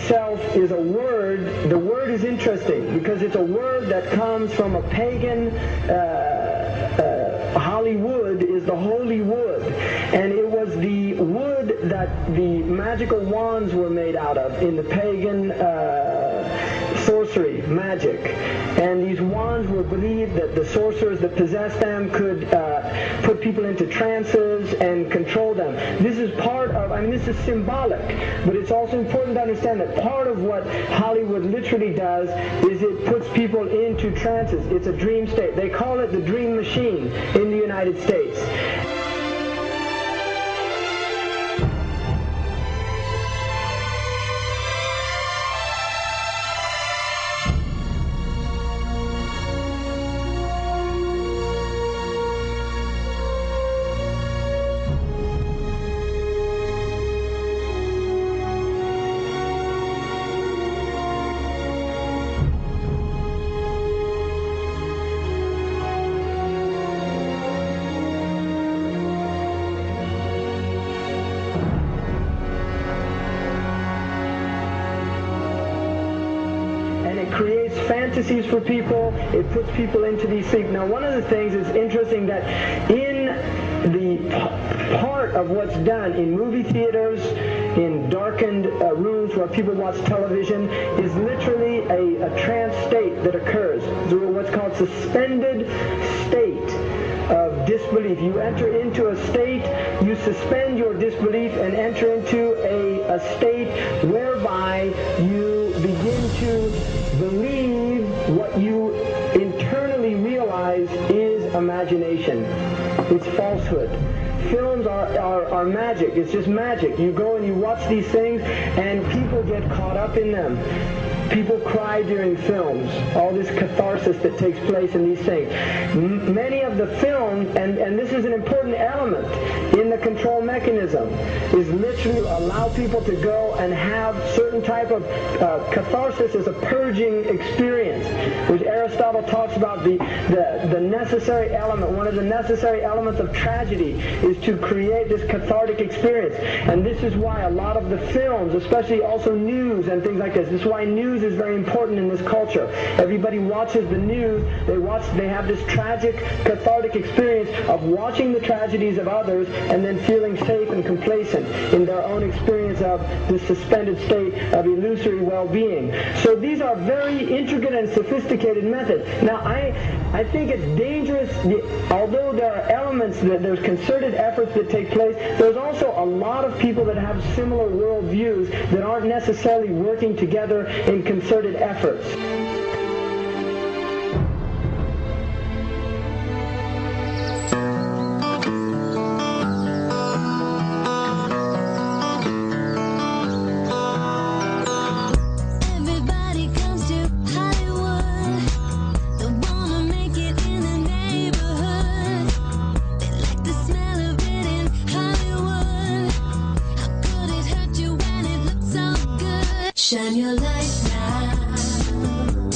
itself is a word. The word is interesting because it's a word that comes from a pagan. Hollywood is the holy wood, and it was the wood that the magical wands were made out of in the pagan sorcery, magic. And these wands were believed that the sorcerers that possessed them could put people into trances and control them. This is part of, this is symbolic, but it's also important to understand that part of what Hollywood literally does is it puts people into trances. It's a dream state. They call it the dream machine in the United States. Creates fantasies for people. It puts people into these things. Now, one of the things is interesting that in the part of what's done in movie theaters, in darkened rooms where people watch television, is literally a trance state that occurs through what's called suspended state of disbelief. You enter into a state, you suspend your disbelief and enter into a state whereby you begin to believe what you internally realize is imagination. It's falsehood. Films are magic. It's just magic. You go and you watch these things and people get caught up in them. People cry during films, all this catharsis that takes place in these things. Many of the films, and this is an important element in the control mechanism, is literally allow people to go and have certain type of catharsis as a purging experience, which Aristotle talks about the necessary element. One of the necessary elements of tragedy is to create this cathartic experience. And this is why a lot of the films, especially also news and things like this is why news is very important in this culture. Everybody watches the news. They have this tragic, cathartic experience of watching the tragedies of others and then feeling safe and complacent in their own experience of this suspended state of illusory well-being. So these are very intricate and sophisticated methods. Now, I think it's dangerous, although there are elements, there's concerted efforts that take place, there's also a lot of people that have similar worldviews that aren't necessarily working together in concerted efforts. Shine your light now.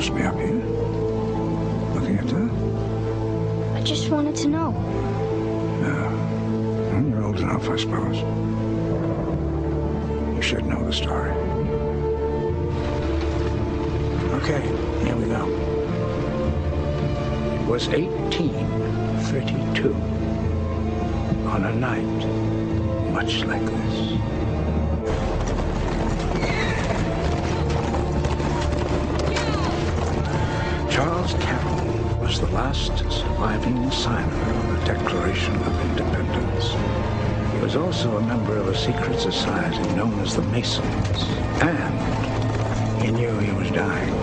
supposed to be up here, looking at that. I just wanted to know. Well, you're old enough, I suppose. You should know the story. Okay, here we go. It was 1832, on a night much like this. Charles Carroll was the last surviving signer of the Declaration of Independence. He was also a member of a secret society known as the Masons, and he knew he was dying.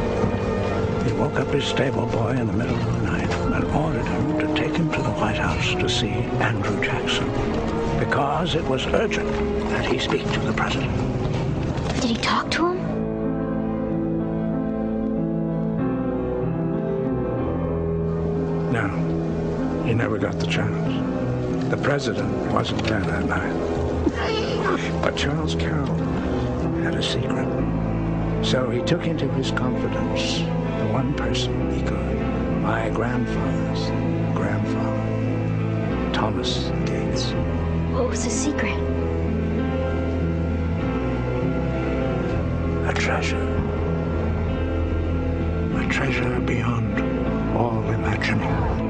He woke up his stable boy in the middle of the night and ordered him to take him to the White House to see Andrew Jackson, because it was urgent that he speak to the president. Did he talk to him? No, he never got the chance. The president wasn't there that night. But Charles Carroll had a secret. So he took into his confidence the one person he could. My grandfather's grandfather, Thomas Gates. What was his secret? A treasure. A treasure beyond all imagining.